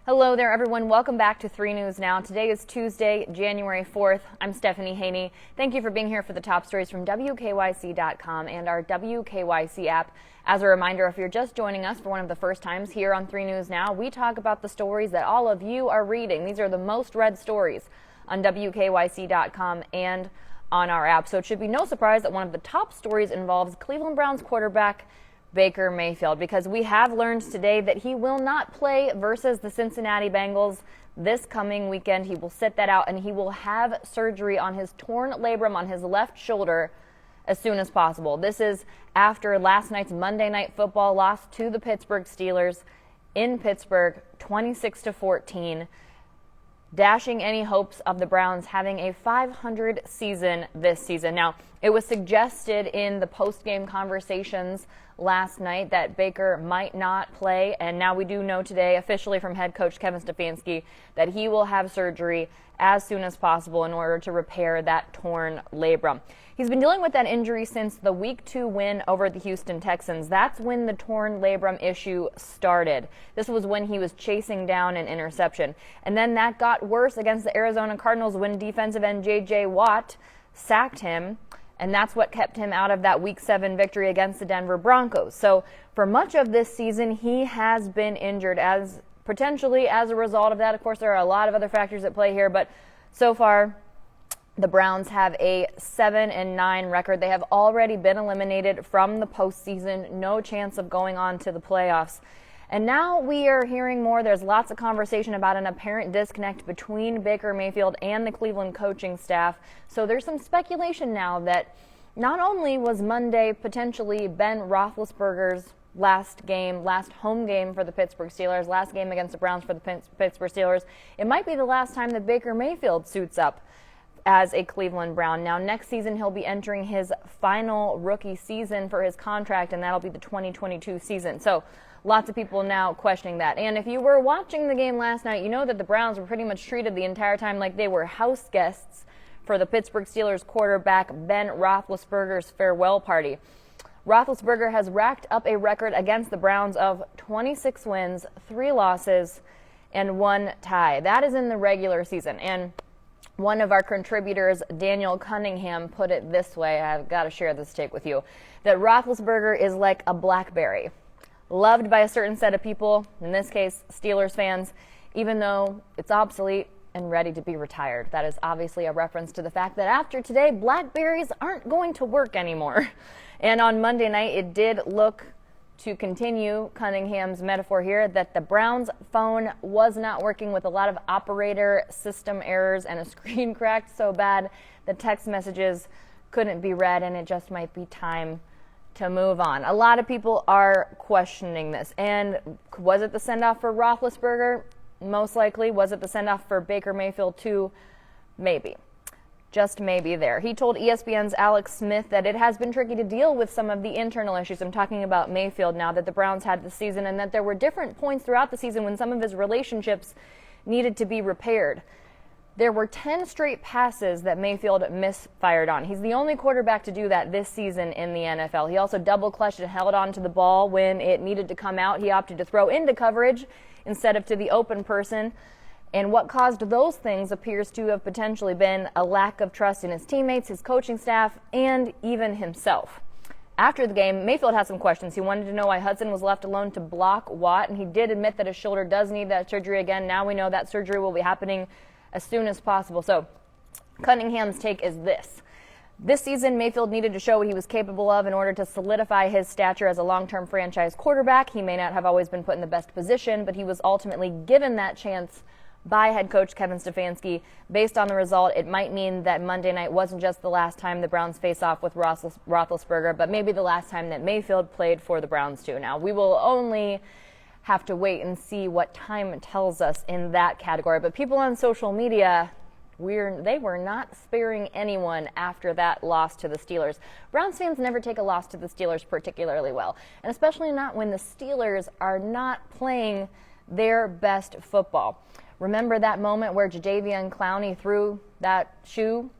Hello there, everyone. Welcome back to 3 News Now. Today is Tuesday, January 4th. I'm Stephanie Haney. Thank you for being here for the top stories from WKYC.com and our WKYC app. As a reminder, if you're just joining us for one of the first times here on 3 News Now, we talk about the stories that all of you are reading. These are the most read stories on WKYC.com and on our app. So it should be no surprise that one of the top stories involves Cleveland Browns quarterback Baker Mayfield, because we have learned today that he will not play versus the Cincinnati Bengals this coming weekend. He will sit that out, and he will have surgery on his torn labrum on his left shoulder as soon as possible. This is after last night's Monday Night Football loss to the Pittsburgh Steelers in Pittsburgh, 26-14. Dashing any hopes of the Browns having a 500 season this season. Now, it was suggested in the post-game conversations last night that Baker might not play, and now we do know today officially from head coach Kevin Stefanski that he will have surgery as soon as possible in order to repair that torn labrum. He's been dealing with that injury since the Week 2 win over the Houston Texans. That's when the torn labrum issue started. This was when he was chasing down an interception. And then that got worse against the Arizona Cardinals when defensive end J.J. Watt sacked him. And that's what kept him out of that Week 7 victory against the Denver Broncos. So for much of this season, he has been injured potentially as a result of that. Of course, there are a lot of other factors at play here, but so far, the Browns have a 7-9 record. They have already been eliminated from the postseason. No chance of going on to the playoffs. And now we are hearing more. There's lots of conversation about an apparent disconnect between Baker Mayfield and the Cleveland coaching staff. So there's some speculation now that not only was Monday potentially Ben Roethlisberger's last home game for the Pittsburgh Steelers, last game against the Browns for the Pittsburgh Steelers, it might be the last time that Baker Mayfield suits up as a Cleveland Brown. Now, next season, he'll be entering his final rookie season for his contract, and that'll be the 2022 season. So lots of people now questioning that. And if you were watching the game last night, you know that the Browns were pretty much treated the entire time like they were house guests for the Pittsburgh Steelers quarterback Ben Roethlisberger's farewell party. Roethlisberger has racked up a record against the Browns of 26 wins, 3 losses, and 1 tie. That is in the regular season. And one of our contributors, Daniel Cunningham, put it this way. I've got to share this take with you. That Roethlisberger is like a BlackBerry, loved by a certain set of people, in this case, Steelers fans, even though it's obsolete and ready to be retired. That is obviously a reference to the fact that after today, BlackBerries aren't going to work anymore. And on Monday night, it did look, to continue Cunningham's metaphor here, that the Browns' phone was not working, with a lot of operator system errors and a screen cracked so bad the text messages couldn't be read, and it just might be time to move on. A lot of people are questioning this. And was it the send-off for Roethlisberger? Most likely. Was it the send-off for Baker Mayfield too? Maybe. Just maybe there. He told ESPN's Alex Smith that it has been tricky to deal with some of the internal issues. I'm talking about Mayfield now, that the Browns had this season, and that there were different points throughout the season when some of his relationships needed to be repaired. There were 10 straight passes that Mayfield misfired on. He's the only quarterback to do that this season in the NFL. He also double-clutched and held on to the ball when it needed to come out. He opted to throw into coverage instead of to the open person. And what caused those things appears to have potentially been a lack of trust in his teammates, his coaching staff, and even himself. After the game, Mayfield had some questions. He wanted to know why Hudson was left alone to block Watt, and he did admit that his shoulder does need that surgery again. Now we know that surgery will be happening as soon as possible. So Cunningham's take is this. This season, Mayfield needed to show what he was capable of in order to solidify his stature as a long-term franchise quarterback. He may not have always been put in the best position, but he was ultimately given that chance by head coach Kevin Stefanski. Based on the result, it might mean that Monday night wasn't just the last time the Browns face off with Roethlisberger, but maybe the last time that Mayfield played for the Browns too. Now, we will only have to wait and see what time tells us in that category. But people on social media, they were not sparing anyone after that loss to the Steelers. Browns fans never take a loss to the Steelers particularly well, and especially not when the Steelers are not playing their best football. Remember that moment where Jadeveon Clowney threw that shoe?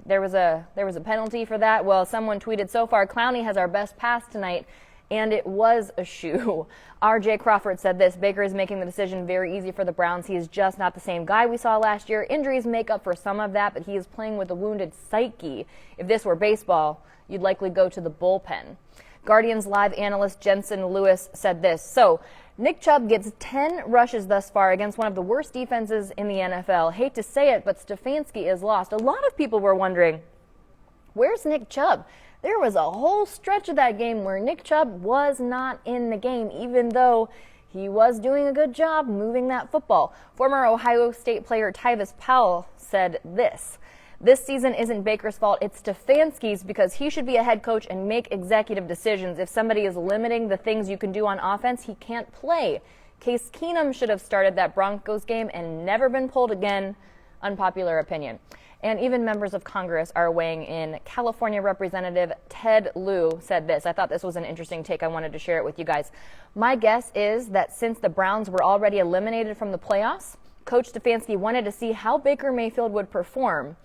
There was a penalty for that. Well, someone tweeted, so far, Clowney has our best pass tonight. and it was a shoe. R.J. Crawford said this: Baker is making the decision very easy for the Browns. He is just not the same guy we saw last year. Injuries make up for some of that, but he is playing with a wounded psyche. If this were baseball, you'd likely go to the bullpen. Guardians Live analyst Jensen Lewis said this: so Nick Chubb gets 10 rushes thus far against one of the worst defenses in the NFL. Hate to say it, but Stefanski is lost. A lot of people were wondering, where's Nick Chubb? There was a whole stretch of that game where Nick Chubb was not in the game, even though he was doing a good job moving that football. Former Ohio State player Tyvis Powell said this: this season isn't Baker's fault, it's Stefanski's, because he should be a head coach and make executive decisions. If somebody is limiting the things you can do on offense, he can't play. Case Keenum should have started that Broncos game and never been pulled again. Unpopular opinion. And even members of Congress are weighing in. California Representative Ted Lieu said this. I thought this was an interesting take. I wanted to share it with you guys. My guess is that since the Browns were already eliminated from the playoffs, Coach Stefanski wanted to see how Baker Mayfield would perform.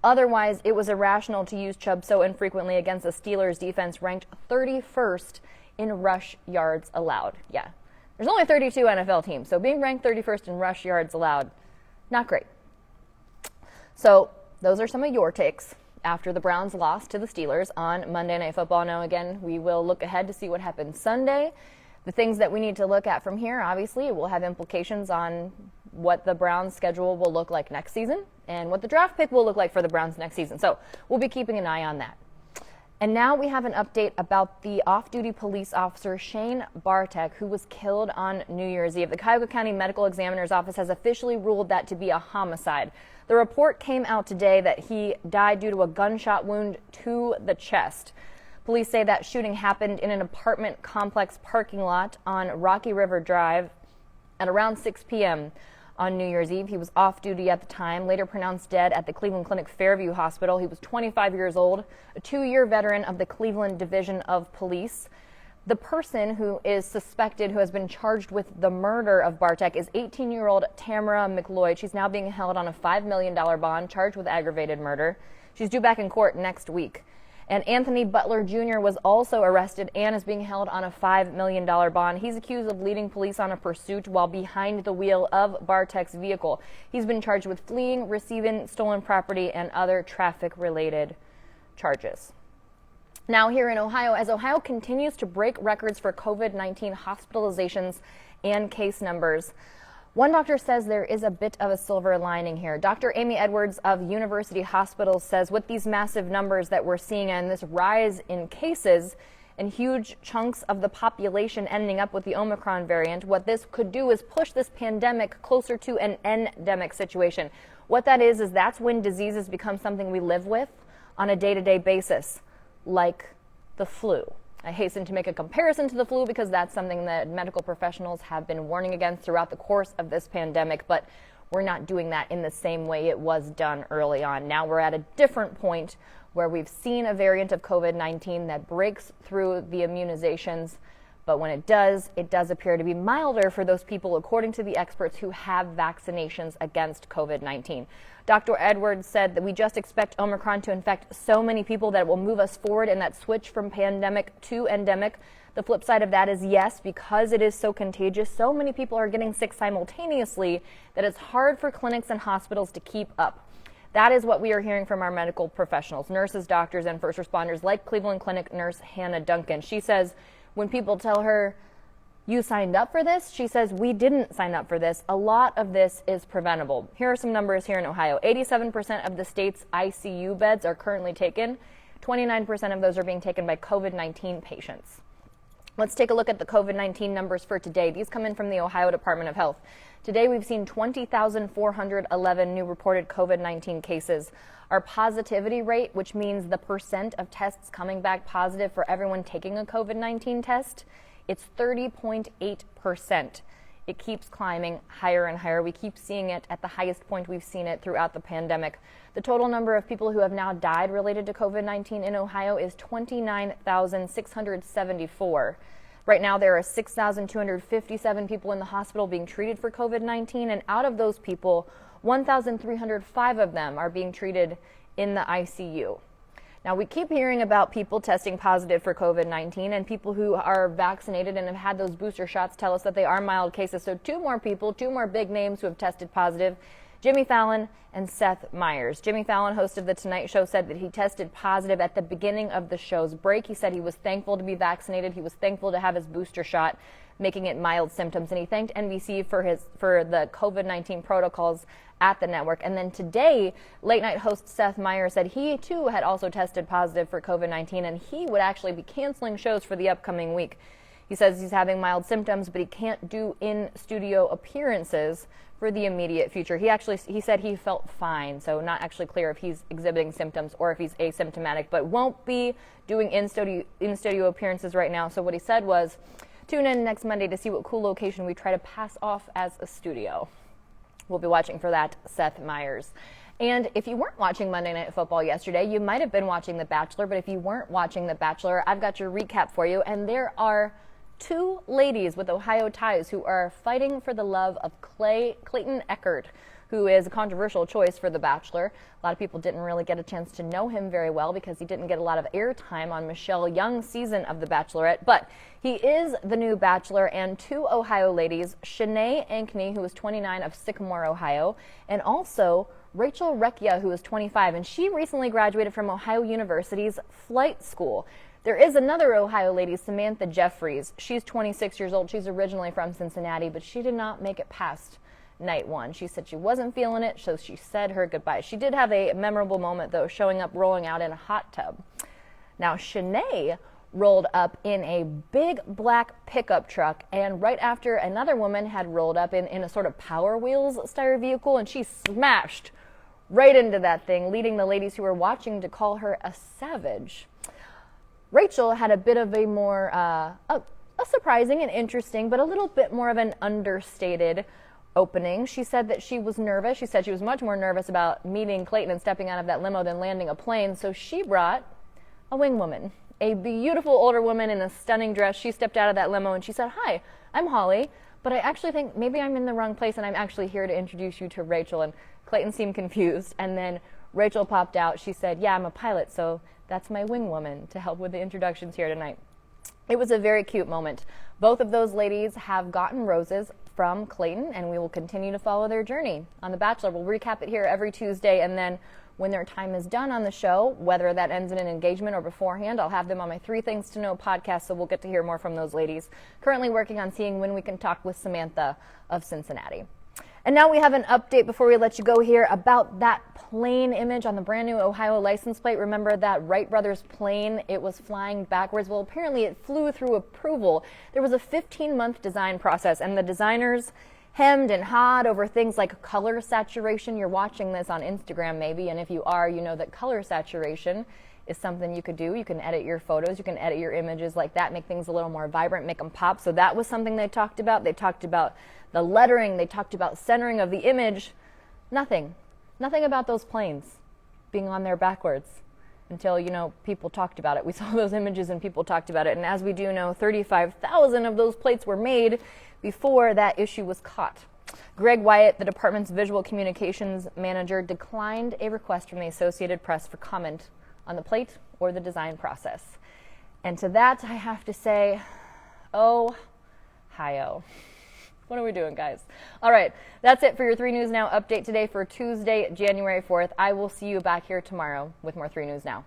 Otherwise, it was irrational to use Chubb so infrequently against the Steelers' defense ranked 31st in rush yards allowed. Yeah, there's only 32 NFL teams, so being ranked 31st in rush yards allowed, not great. So those are some of your takes after the Browns lost to the Steelers on Monday Night Football. Now, again, we will look ahead to see what happens Sunday. The things that we need to look at from here, obviously, will have implications on what the Browns' schedule will look like next season and what the draft pick will look like for the Browns next season. So we'll be keeping an eye on that. And now we have an update about the off-duty police officer Shane Bartek, who was killed on New Year's Eve. The Cuyahoga County Medical Examiner's Office has officially ruled that to be a homicide. The report came out today that he died due to a gunshot wound to the chest. Police say that shooting happened in an apartment complex parking lot on Rocky River Drive at around 6 p.m. on New Year's Eve. He was off duty at the time, later pronounced dead at the Cleveland Clinic Fairview Hospital. He was 25 years old, a 2-year veteran of the Cleveland Division of Police. The person who is suspected, who has been charged with the murder of Bartek, is 18-year-old Tamara McLeod. She's now being held on a $5 million bond, charged with aggravated murder. She's due back in court next week. And Anthony Butler Jr. was also arrested and is being held on a $5 million bond. He's accused of leading police on a pursuit while behind the wheel of Bartek's vehicle. He's been charged with fleeing, receiving stolen property, and other traffic-related charges. Now, here in Ohio, as Ohio continues to break records for COVID-19 hospitalizations and case numbers, one doctor says there is a bit of a silver lining here. Dr. Amy Edwards of University Hospitals says with these massive numbers that we're seeing and this rise in cases and huge chunks of the population ending up with the Omicron variant, what this could do is push this pandemic closer to an endemic situation. What that is that's when diseases become something we live with on a day-to-day basis, like the flu. I hasten to make a comparison to the flu because that's something that medical professionals have been warning against throughout the course of this pandemic, but we're not doing that in the same way it was done early on. Now we're at a different point where we've seen a variant of COVID-19 that breaks through the immunizations, but when it does appear to be milder for those people, according to the experts who have vaccinations against COVID-19. Dr. Edwards said that we just expect Omicron to infect so many people that it will move us forward in that switch from pandemic to endemic. The flip side of that is, yes, because it is so contagious, so many people are getting sick simultaneously that it's hard for clinics and hospitals to keep up. That is what we are hearing from our medical professionals, nurses, doctors, and first responders, like Cleveland Clinic nurse Hannah Duncan. She says when people tell her, you signed up for this, she says, we didn't sign up for this. A lot of this is preventable. Here are some numbers here in Ohio. 87% of the state's ICU beds are currently taken. 29% of those are being taken by COVID-19 patients. Let's take a look at the COVID-19 numbers for today. These come in from the Ohio Department of Health. Today we've seen 20,411 new reported COVID-19 cases. Our positivity rate, which means the percent of tests coming back positive for everyone taking a COVID-19 test, it's 30.8%. It keeps climbing higher and higher. We keep seeing it at the highest point we've seen it throughout the pandemic. The total number of people who have now died related to COVID-19 in Ohio is 29,674. Right now, there are 6,257 people in the hospital being treated for COVID-19, and out of those people, 1,305 of them are being treated in the ICU. Now, we keep hearing about people testing positive for COVID-19, and people who are vaccinated and have had those booster shots tell us that they are mild cases. So two more big names who have tested positive, Jimmy Fallon and Seth Meyers. Jimmy Fallon, host of The Tonight Show, said that he tested positive at the beginning of the show's break. He said he was thankful to be vaccinated. He was thankful to have his booster shot, making it mild symptoms. And he thanked NBC for the COVID-19 protocols at the network. And then today, late night host Seth Meyers said he too had also tested positive for COVID-19, and he would actually be canceling shows for the upcoming week. He says he's having mild symptoms, but he can't do in-studio appearances for the immediate future. He said he felt fine, so not actually clear if he's exhibiting symptoms or if he's asymptomatic, but won't be doing in-studio appearances right now. So what he said was, tune in next Monday to see what cool location we try to pass off as a studio. We'll be watching for that, Seth Meyers. And if you weren't watching Monday Night Football yesterday, you might have been watching The Bachelor, but if you weren't watching The Bachelor, I've got your recap for you, and there are two ladies with Ohio ties who are fighting for the love of Clayton Echard, who is a controversial choice for The Bachelor. A lot of people didn't really get a chance to know him very well because he didn't get a lot of airtime on Michelle Young's season of The Bachelorette. But he is the new Bachelor, and two Ohio ladies, Shanae Ankney, who is 29, of Sycamore, Ohio, and also Rachel Recchia, who is 25, and she recently graduated from Ohio University's flight school. There is another Ohio lady, Samantha Jeffries. She's 26 years old. She's originally from Cincinnati, but she did not make it past night one. She said she wasn't feeling it, so she said her goodbye. She did have a memorable moment, though, showing up rolling out in a hot tub. Now, Shanae rolled up in a big black pickup truck, and right after another woman had rolled up in a sort of Power Wheels style vehicle, and she smashed right into that thing, leading the ladies who were watching to call her a savage. Rachel had a bit of a more a surprising and interesting, but a little bit more of an understated opening. She said that she was nervous. She said she was much more nervous about meeting Clayton and stepping out of that limo than landing a plane. So she brought a wing woman, a beautiful older woman in a stunning dress. She stepped out of that limo and she said, "Hi, I'm Holly, but I actually think maybe I'm in the wrong place and I'm actually here to introduce you to Rachel." And Clayton seemed confused. And then Rachel popped out. She said, "Yeah, I'm a pilot, so that's my wing woman to help with the introductions here tonight." It was a very cute moment. Both of those ladies have gotten roses from Clayton, and we will continue to follow their journey on The Bachelor. We'll recap it here every Tuesday, and then when their time is done on the show, whether that ends in an engagement or beforehand, I'll have them on my 3 Things to Know podcast, so we'll get to hear more from those ladies. Currently working on seeing when we can talk with Samantha of Cincinnati. And now we have an update before we let you go here about that plane image on the brand new Ohio license plate. Remember that Wright brothers plane? It was flying backwards. Well, apparently it flew through approval. There was a 15-month design process, and the designers hemmed and hawed over things like color saturation. You're watching this on Instagram maybe, and if you are, you know that color saturation is something you could do. You can edit your photos, you can edit your images like that, make things a little more vibrant, make them pop. So that was something they talked about. They talked about the lettering, they talked about centering of the image. Nothing about those planes being on there backwards until, people talked about it. We saw those images and people talked about it. And as we do know, 35,000 of those plates were made before that issue was caught. Greg Wyatt, the department's visual communications manager, declined a request from the Associated Press for comment on the plate or the design process. And to that, I have to say, oh, hi-oh. What are we doing, guys? All right, that's it for your 3 News Now update today for Tuesday, January 4th. I will see you back here tomorrow with more 3 News Now.